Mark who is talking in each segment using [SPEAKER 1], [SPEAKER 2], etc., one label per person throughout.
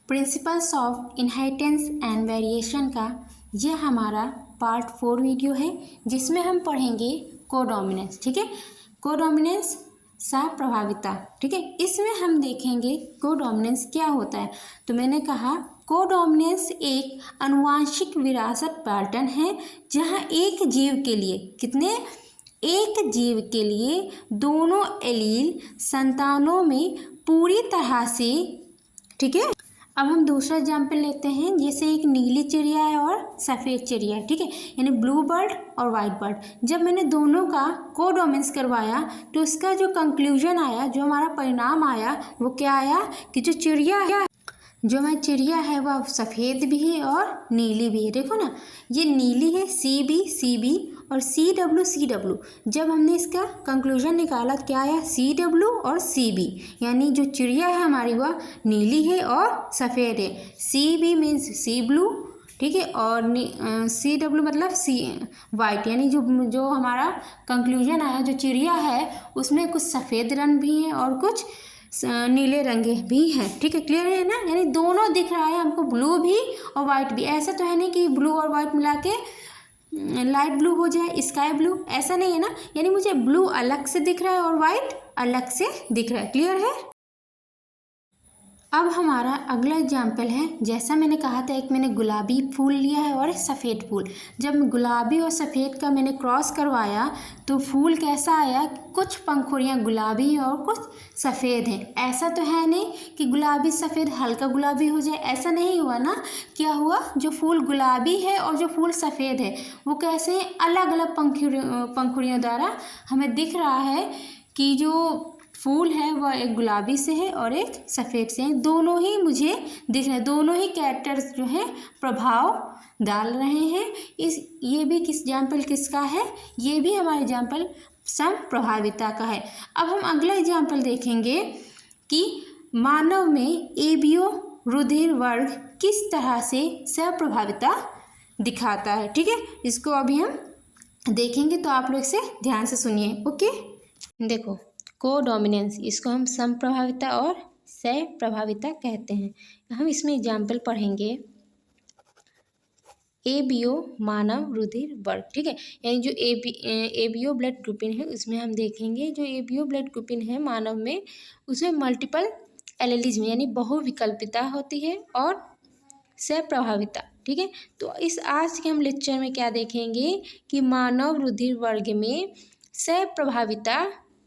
[SPEAKER 1] Principles of inheritance and variation का यह हमारा पार्ट 4 वीडियो है, जिसमें हम पढ़ेंगे कोडोमिनेंस। ठीक है, कोडोमिनेंस सहप्रभाविता। ठीक है, इसमें हम देखेंगे कोडोमिनेंस क्या होता है। तो मैंने कहा कोडोमिनेंस एक आनुवांशिक विरासत पैटर्न है, जहाँ एक जीव के लिए एक जीव के लिए दोनों एलील संतानों में पूरी तरह से, ठीक है। अब हम दूसरा एग्जाम्पल लेते हैं, जैसे एक नीली चिड़िया है और सफ़ेद चिड़िया है। ठीक है, यानी ब्लू बर्ड और वाइट बर्ड। जब मैंने दोनों का कोडोमिनेंस करवाया तो उसका जो कंक्लूजन आया, जो हमारा परिणाम आया, वो क्या आया कि जो हमारी चिड़िया है वह सफ़ेद भी है और नीली भी है। देखो ना, ये नीली है सी बी और सी डब्ल्यू। जब हमने इसका कंक्लूजन निकाला तो क्या आया CW और CB, यानी जो चिड़िया है हमारी वह नीली है और सफ़ेद है। CB मीन्स सी ब्लू, ठीक है, और CW मतलब सी वाइट, यानी जो हमारा कंक्लूजन आया, जो चिड़िया है उसमें कुछ सफ़ेद रंग भी है और कुछ नीले रंग भी हैं। ठीक है, क्लियर है ना, यानी दोनों दिख रहा है हमको, ब्लू भी और वाइट भी। ऐसा तो है नहीं कि ब्लू और वाइट मिला के लाइट ब्लू हो जाए, स्काई ब्लू, ऐसा नहीं है ना। यानी मुझे ब्लू अलग से दिख रहा है और वाइट अलग से दिख रहा है। क्लियर है। अब हमारा अगला एग्जाम्पल है, जैसा मैंने कहा था, एक मैंने गुलाबी फूल लिया है और सफ़ेद फूल। जब गुलाबी और सफ़ेद का मैंने क्रॉस करवाया तो फूल कैसा आया, कुछ पंखुड़ियाँ गुलाबी और कुछ सफ़ेद हैं। ऐसा तो है नहीं कि गुलाबी सफ़ेद हल्का गुलाबी हो जाए, ऐसा नहीं हुआ ना। क्या हुआ, जो फूल गुलाबी है और जो फूल सफ़ेद है वो कैसे अलग अलग पंखुड़ियों द्वारा हमें दिख रहा है कि जो फूल है वह एक गुलाबी से है और एक सफ़ेद से है। दोनों ही मुझे दिख रहे हैं, दोनों ही कैरेक्टर्स जो है प्रभाव डाल रहे हैं। ये भी एग्जाम्पल किसका है, ये भी हमारा एग्जाम्पल समप्रभाविता का है। अब हम अगला एग्जाम्पल देखेंगे कि मानव में एबीओ रुधिर वर्ग किस तरह से सहप्रभाविता दिखाता है। ठीक है, इसको अभी हम देखेंगे, तो आप लोग इसे ध्यान से सुनिए। ओके, देखो कोडोमिनेंस, इसको हम समप्रभाविता और सहप्रभाविता कहते हैं। हम इसमें एग्जाम्पल पढ़ेंगे एबीओ मानव रुधिर वर्ग। ठीक है, यानी जो एबीओ ब्लड ग्रुपिन है उसमें हम देखेंगे, जो एबीओ ब्लड ग्रुपिन है मानव में, उसमें मल्टीपल एलेलिज्म यानी बहुविकल्पिता होती है और सहप्रभाविता। ठीक है, तो इस आज के हम लेक्चर में क्या देखेंगे कि मानव रुधिर वर्ग में सहप्रभाविता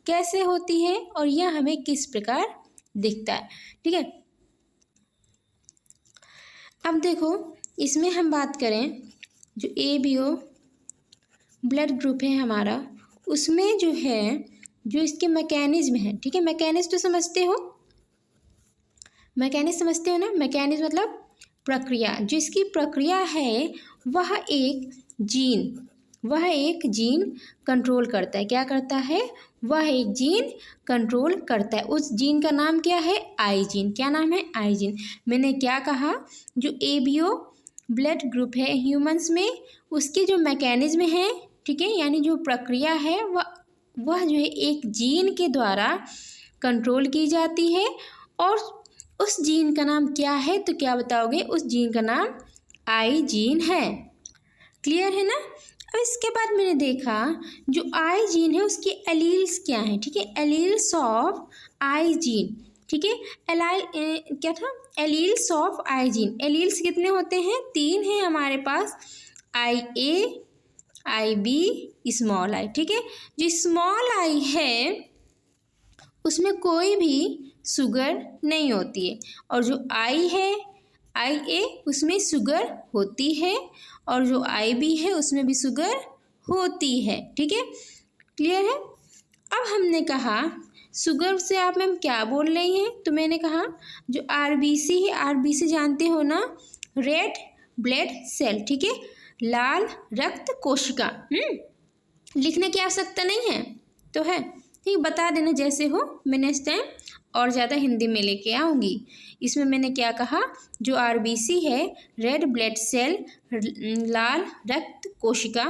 [SPEAKER 1] कैसे होती है और यह हमें किस प्रकार दिखता है। ठीक है, अब देखो इसमें हम बात करें, जो एबीओ ब्लड ग्रुप है हमारा, उसमें जो है, जो इसके मैकेनिज्म है। ठीक है, मैकेनिज्म तो समझते हो, मैकेनिज्म समझते हो ना। मैकेनिज्म मतलब प्रक्रिया। जो इसकी प्रक्रिया है वह एक जीन कंट्रोल करता है। क्या करता है, वह एक जीन कंट्रोल करता है। उस जीन का नाम क्या है, आई जीन। क्या नाम है, आई जीन। मैंने क्या कहा, जो एबीओ ब्लड ग्रुप है ह्यूमंस में, उसके जो मैकेनिज्म है, ठीक है, यानी जो प्रक्रिया है वह जो है एक जीन के द्वारा कंट्रोल की जाती है। और उस जीन का नाम क्या है, तो क्या बताओगे, उस जीन का नाम आई जीन है। क्लियर है ना। अब इसके बाद मैंने देखा जो आई जीन है उसकी एलील्स क्या हैं। ठीक है, एलील्स ऑफ आई जीन। ठीक है, क्या था, alleles of I gene. Alleles कितने होते हैं, 3 हैं हमारे पास, IA, IB, स्मॉल आई। ठीक है, जो स्मॉल आई है उसमें कोई भी शुगर नहीं होती है, और जो आई है IA उसमें शुगर होती है, और जो IB है उसमें भी शुगर होती है। ठीक है, क्लियर है। अब हमने कहा शुगर से आप मैम क्या बोल रही हैं, तो मैंने कहा जो RBC है, RBC जानते हो ना, रेड ब्लड सेल। ठीक है, लाल रक्त कोशिका। लिखने की आवश्यकता नहीं है, तो है ठीक, बता देना जैसे हो, मैं नेक्स्ट टाइम और ज़्यादा हिंदी में लेके आऊँगी। इसमें मैंने क्या कहा, जो RBC है, रेड ब्लड सेल, लाल रक्त कोशिका,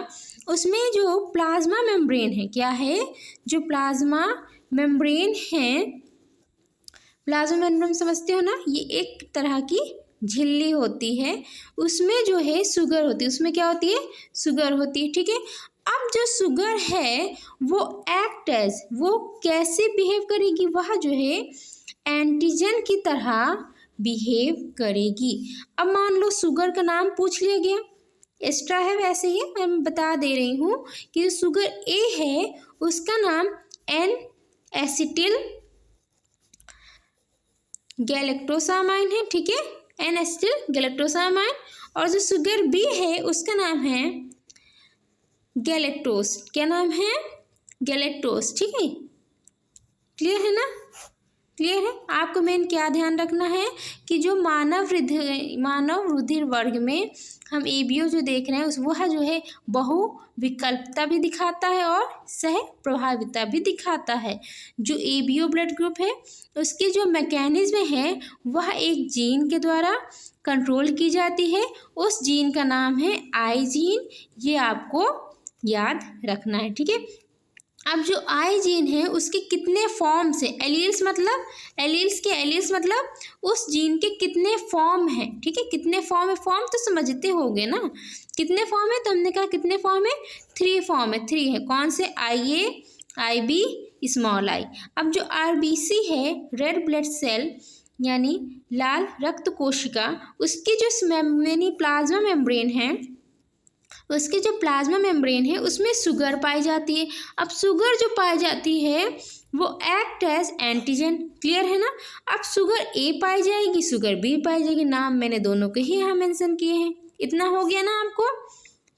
[SPEAKER 1] उसमें जो प्लाज्मा मेम्ब्रेन है, क्या है, जो प्लाज्मा मेम्ब्रेन है, प्लाज्मा मेम्ब्रेन समझते हो ना, ये एक तरह की झिल्ली होती है, उसमें जो है शुगर होती है, उसमें क्या होती है, शुगर होती है, ठीक है। अब जो शुगर है वो एक्ट एज, वो कैसे बिहेव करेगी, वह जो है एंटीजन की तरह बिहेव करेगी। अब मान लो शुगर का नाम पूछ लिया गया, एक्स्ट्रा है वैसे ही मैं बता दे रही हूँ कि शुगर ए है उसका नाम एन एसिटिल गैलेक्टोसामाइन है, ठीक है, एन एसिटिल गैलेक्टोसामाइन। और जो शुगर बी है उसका नाम है गैलेक्टोस, क्या नाम है, गैलेक्टोस, ठीक है। क्लियर है ना, क्लियर है। आपको मेन क्या ध्यान रखना है कि जो मानव रुधिर वर्ग में हम एबीओ जो देख रहे हैं उस वह जो है बहु विकल्पता भी दिखाता है और सह प्रभाविता भी दिखाता है। जो एबीओ ब्लड ग्रुप है उसकी जो मैकेनिज्म है वह एक जीन के द्वारा कंट्रोल की जाती है, उस जीन का नाम है आई जीन, ये आपको याद रखना है, ठीक है। अब जो आई जीन है उसके कितने फॉर्म्स है, एलील्स मतलब एलील्स मतलब उस जीन के कितने फॉर्म हैं, ठीक है, कितने फॉर्म है, फॉर्म तो समझते होंगे ना, कितने फॉर्म है, तो हमने कहा कितने फॉर्म है, 3 फॉर्म है, 3 है, कौन से, आई ए, आई बी, स्मॉल आई। अब जो आरबीसी है, रेड ब्लड सेल यानी लाल रक्त कोशिका, उसकी जो प्लाज्मा मेम्ब्रेन है, उसके जो प्लाज्मा मेम्ब्रेन है उसमें शुगर पाई जाती है। अब शुगर जो पाई जाती है वो एक्ट एज एंटीजन, क्लियर है ना। अब शुगर ए पाई जाएगी, शुगर बी पाई जाएगी, नाम मैंने दोनों के ही यहाँ मेंशन किए हैं, इतना हो गया ना आपको,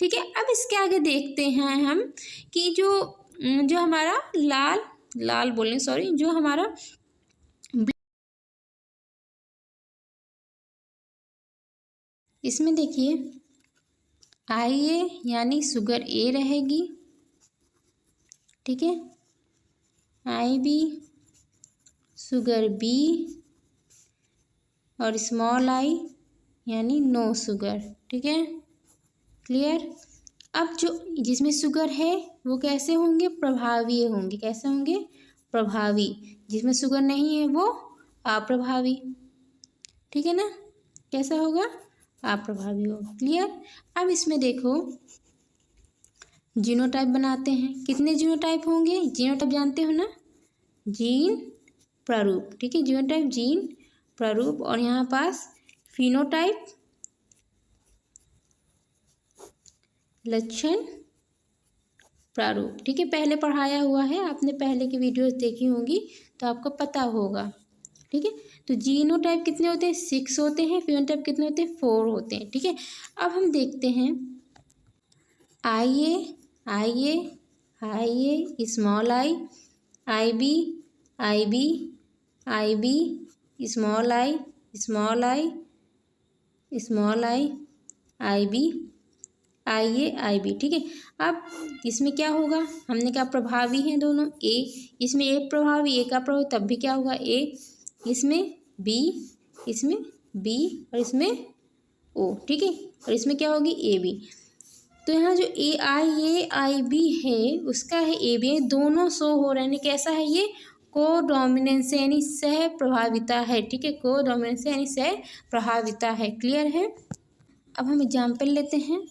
[SPEAKER 1] ठीक है। अब इसके आगे देखते हैं हम कि जो हमारा लाल बोलें सॉरी, जो हमारा इसमें देखिए आई ए यानी शुगर ए रहेगी, ठीक है, आई बी शुगर बी और स्मॉल आई यानी नो शुगर, ठीक है, क्लियर। अब जो जिसमें शुगर है वो कैसे होंगे, प्रभावी होंगे, कैसे होंगे, प्रभावी, जिसमें शुगर नहीं है वो अप्रभावी, ठीक है ना, कैसा होगा, अप्रभावी होगा, क्लियर। अब इसमें देखो जीनोटाइप बनाते हैं, कितने जीनोटाइप होंगे, जीनोटाइप जानते हो ना, जीन प्रारूप, ठीक है, जीनोटाइप जीन प्रारूप, और यहाँ पास फिनोटाइप लक्षण प्रारूप, ठीक है, पहले पढ़ाया हुआ है, आपने पहले की वीडियोस देखी होंगी तो आपको पता होगा, ठीक है। तो जीनोटाइप कितने होते हैं, 6 होते हैं, फिनोटाइप कितने होते हैं, 4 होते हैं, ठीक है। अब हम देखते हैं I A small I B small I I B I B, ठीक है। अब इसमें क्या होगा, हमने कहा प्रभावी हैं दोनों, ए इसमें ए प्रभावी, ए का प्रभावी, तब भी क्या होगा, ए इसमें बी और इसमें ओ, ठीक है, और इसमें क्या होगी, ए बी। तो यहाँ जो ए आई बी है उसका है ए बी, दोनों शो हो रहे हैं, कैसा है ये, को डोमिनेंस यानी सह प्रभाविता है, ठीक है, को डोमिनेंस यानी सह प्रभाविता है, क्लियर है। अब हम एग्जाम्पल लेते हैं,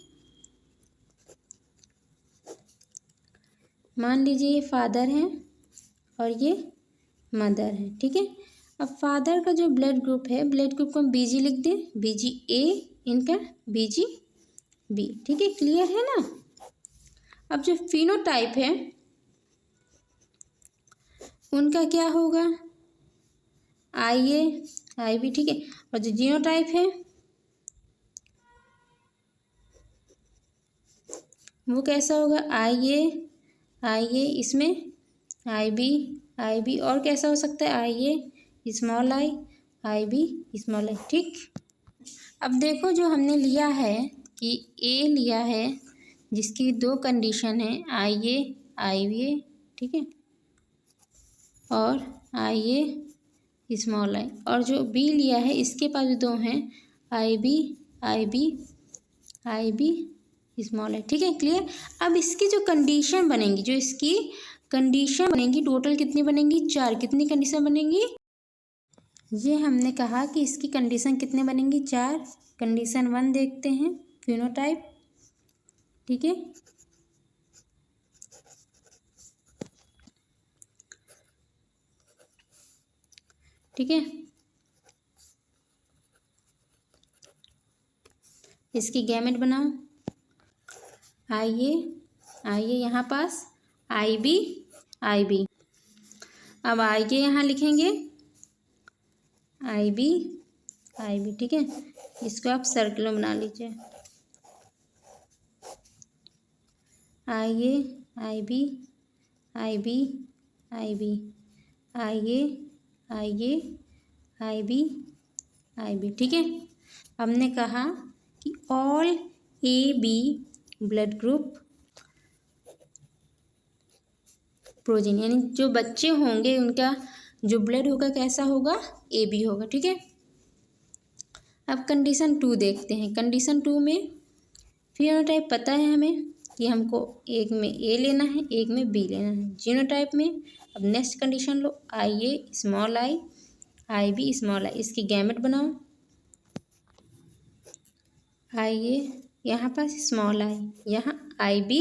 [SPEAKER 1] मान लीजिए ये फादर हैं और ये मदर है, ठीक है। अब फादर का जो ब्लड ग्रुप है, ब्लड ग्रुप को हम बीजी लिख दें, बीजी ए, इनका बीजी बी, ठीक है, क्लियर है ना। अब जो फिनोटाइप है उनका क्या होगा, आई ए आई बी, ठीक है, और जो जीनोटाइप है वो कैसा होगा, आई ए इसमें आई बी और कैसा हो सकता है, I A small I B small I, ठीक। अब देखो जो हमने लिया है कि ए लिया है जिसकी 2 कंडीशन है, आई बी, ठीक है, और आई ए स्मॉल आई, और जो बी लिया है इसके पास भी 2 हैं, आई बी स्मॉल आई, ठीक है, क्लियर। अब इसकी जो कंडीशन बनेंगी, जो इसकी कंडीशन बनेंगी टोटल कितनी बनेंगी, 4, कितनी कंडीशन बनेंगी, ये हमने कहा कि इसकी कंडीशन कितने बनेंगी, 4। कंडीशन 1 देखते हैं, फिनोटाइप। ठीक है, ठीक है। इसकी गैमेट बनाओ। आइए आइए यहाँ पास IB IB। अब आइए यहाँ लिखेंगे IB IB। ठीक है, इसको आप सर्कल में बना लीजिए। आइए IB IB IB। आइए आइए IB IB। ठीक है, हमने कहा कि all AB blood group protein, यानी जो बच्चे होंगे उनका जो ब्लड होगा कैसा होगा, AB होगा। ठीक है, अब कंडीशन 2 देखते हैं। कंडीशन 2 में फिनोटाइप पता है हमें कि हमको एक में A लेना है, एक में B लेना है। जीनोटाइप में अब next condition low, IA small I IB small I। इसकी गैमेट बनाओ। IA यहाँ पास स्मॉल I, यहाँ IB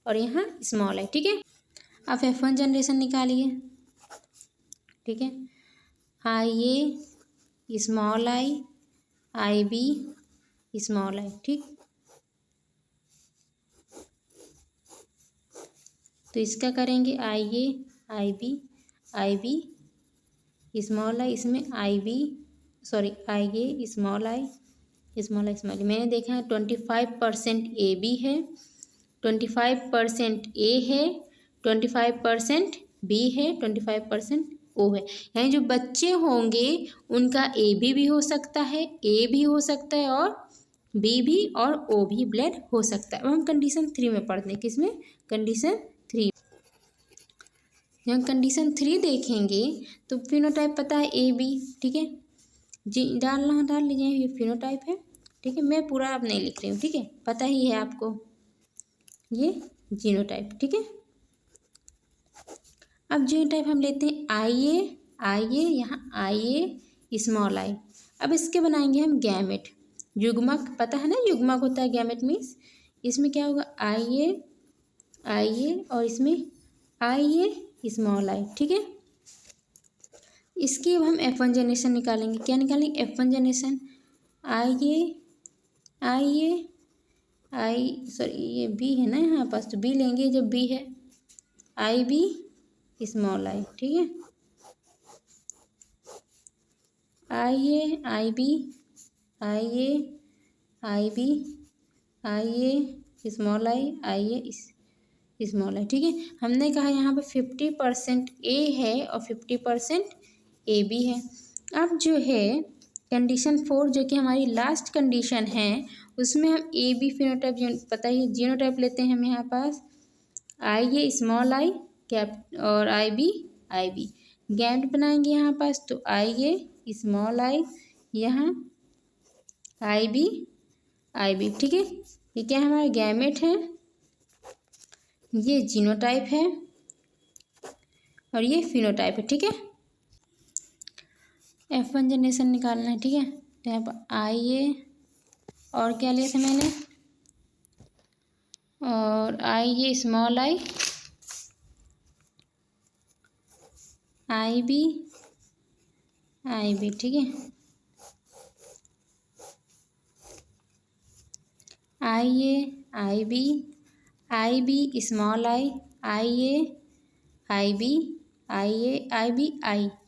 [SPEAKER 1] और यहाँ स्मॉल I। ठीक है, अब F1 जनरेशन निकालिए। ठीक है, IA small I IB small I। ठीक, तो इसका करेंगे IA IB स्मॉल I, इसमें IA small I small I small I। मैंने देखा है 25% AB है, 25% A है, 25% B है, 25% O है। यानी जो बच्चे होंगे उनका AB भी हो सकता है, A भी हो सकता है और B भी और O भी ब्लड हो सकता है। अब हम कंडीशन 3 में पढ़ते हैं। किसमें, कंडीशन 3। जब हम कंडीशन 3 देखेंगे तो फिनोटाइप पता है AB। ठीक है, जी डाल लीजिए, ये फिनोटाइप है। ठीक है, मैं पूरा अब नहीं लिख रही हूँ। ठीक है, पता ही है आपको, ये जीनोटाइप। ठीक है, अब जीनोटाइप हम लेते हैं IA यहाँ IA स्मॉल I। अब इसके बनाएंगे हम गैमेट, युग्मक। पता है ना युग्मक होता है गैमेट मीन्स। इसमें क्या होगा, IA और इसमें IA स्मॉल I। ठीक है, इसकी अब हम F1 जनरेशन निकालेंगे। क्या निकालेंगे, F1 जनरेशन ये B है ना यहाँ पास, तो B लेंगे जब B है, IB स्मॉल I। ठीक है, IB small I small I। ठीक है, हमने कहा यहाँ पे 50% A है और 50% AB है। अब जो है कंडीशन 4 जो कि हमारी लास्ट कंडीशन है, उसमें हम AB फिनोटाइप पता ही जीनोटाइप लेते हैं हम यहाँ पास, IA स्मॉल I कैप और IB गैमेट बनाएंगे यहाँ पास, तो IA स्मॉल I यहाँ IB। ठीक है, ये क्या हमारा गैमेट है, ये जीनोटाइप है और ये फिनोटाइप है। ठीक है, F1 जनरेशन निकालना है। ठीक है, तो यहाँ पर IA और क्या लिया था मैंने, और IA स्मॉल I IB। ठीक है, IB स्मॉल I IB।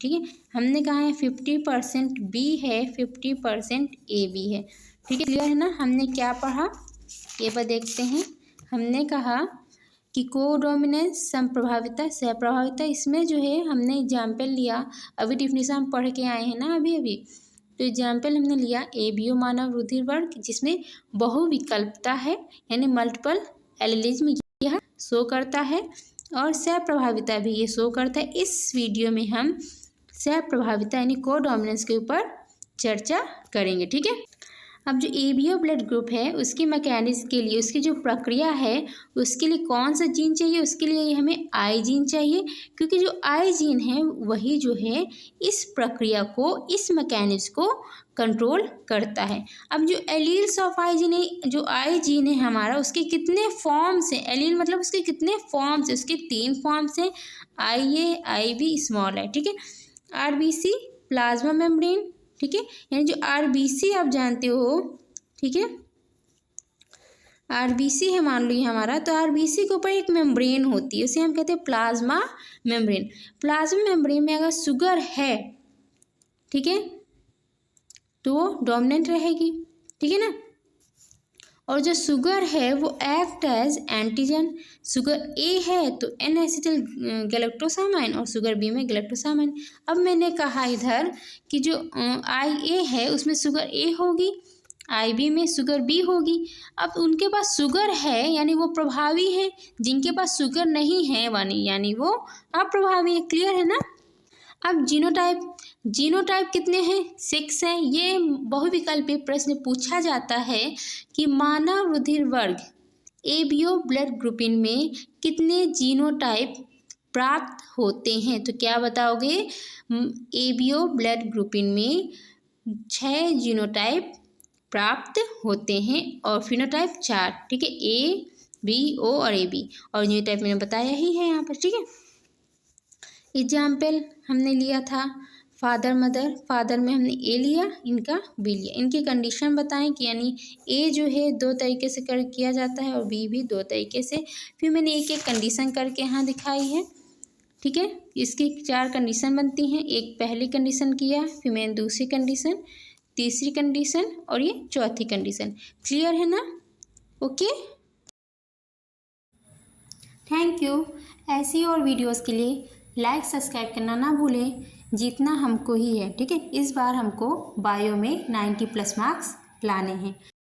[SPEAKER 1] ठीक है, हमने कहा है 50% B है, 50% AB है। ठीक है, क्लियर है ना। हमने क्या पढ़ा ये पर देखते हैं। हमने कहा कि कोडोमिनेंस, संप्रभाविता, सहप्रभाविता, इसमें जो है हमने एग्जाम्पल लिया। अभी डिफिनीशन हम पढ़ के आए हैं ना अभी। तो एग्जाम्पल हमने लिया ABO मानव रुधिर वर्ग, जिसमें बहुविकल्पता है यानी मल्टीपल एलिलिज्म यह शो करता है, और सहप्रभाविता भी ये शो करता है। इस वीडियो में हम सहप्रभाविता यानी कोडोमिनेंस के ऊपर चर्चा करेंगे। ठीक है, अब जो एबीओ ब्लड ग्रुप है उसकी मैकेनिज्म के लिए, उसकी जो प्रक्रिया है उसके लिए कौन सा जीन चाहिए, उसके लिए हमें आई जीन चाहिए, क्योंकि जो आई जीन है वही जो है इस प्रक्रिया को, इस मैकेनिज्म को कंट्रोल करता है। अब जो एलील्स ऑफ आई जीन है, जो आई जीन है हमारा, उसके कितने फॉर्म्स हैं, एलील मतलब उसके कितने फॉर्म्स हैं, उसके 3 फॉर्म्स हैं, I A, I B, small है, ठीक है। आरबीसी, प्लाज्मा मेम्ब्रेन, ठीक है, यानी जो आरबीसी आप जानते हो, ठीक है, आरबीसी है मान लो ये हमारा, तो आरबीसी के ऊपर एक मेम्ब्रेन होती है, उसे हम कहते हैं प्लाज्मा मेम्ब्रेन। प्लाज्मा मेम्ब्रेन में अगर शुगर है, ठीक है, तो वो डोमिनेंट रहेगी, ठीक है ना। और जो शुगर है वो एक्ट एज एंटीजन, शुगर ए है तो एन एसिटिल गैलेक्टोसामाइन और शुगर बी में गैलेक्टोसामाइन। अब मैंने कहा इधर कि जो आई ए है उसमें शुगर ए होगी, आई बी में शुगर बी होगी। अब उनके पास शुगर है यानी वो प्रभावी है, जिनके पास शुगर नहीं है यानी वो अप्रभावी है, क्लियर है ना। अब जीनोटाइप, जीनोटाइप कितने हैं, 6 हैं। ये बहुविकल्पी प्रश्न पूछा जाता है कि मानव रुधिर वर्ग एबीओ ब्लड ग्रुपिन में कितने जीनोटाइप प्राप्त होते हैं, तो क्या बताओगे, एबीओ ब्लड ग्रुपिन में 6 जीनोटाइप प्राप्त होते हैं और फिनोटाइप 4, ठीक है, ए बी ओ और ए बी, और जीनोटाइप मैंने बताया ही है यहाँ पर, ठीक है। एग्जाम्पल हमने लिया था फादर मदर, फादर में हमने ए लिया, इनका बी लिया। इनकी कंडीशन बताएं कि यानी ए जो है 2 तरीके से किया जाता है और बी भी 2 तरीके से। फिर मैंने एक एक कंडीशन करके यहाँ दिखाई है, ठीक है। इसकी 4 कंडीशन बनती हैं, एक पहली कंडीशन किया, फिर मैंने दूसरी कंडीशन, तीसरी कंडीशन और ये चौथी कंडीशन, क्लियर है ना, ओके। Thank you. ऐसी और वीडियोज़ के लिए लाइक सब्सक्राइब करना ना भूलें, जीतना हमको ही है, ठीक है। इस बार हमको बायो में 90+ मार्क्स लाने हैं।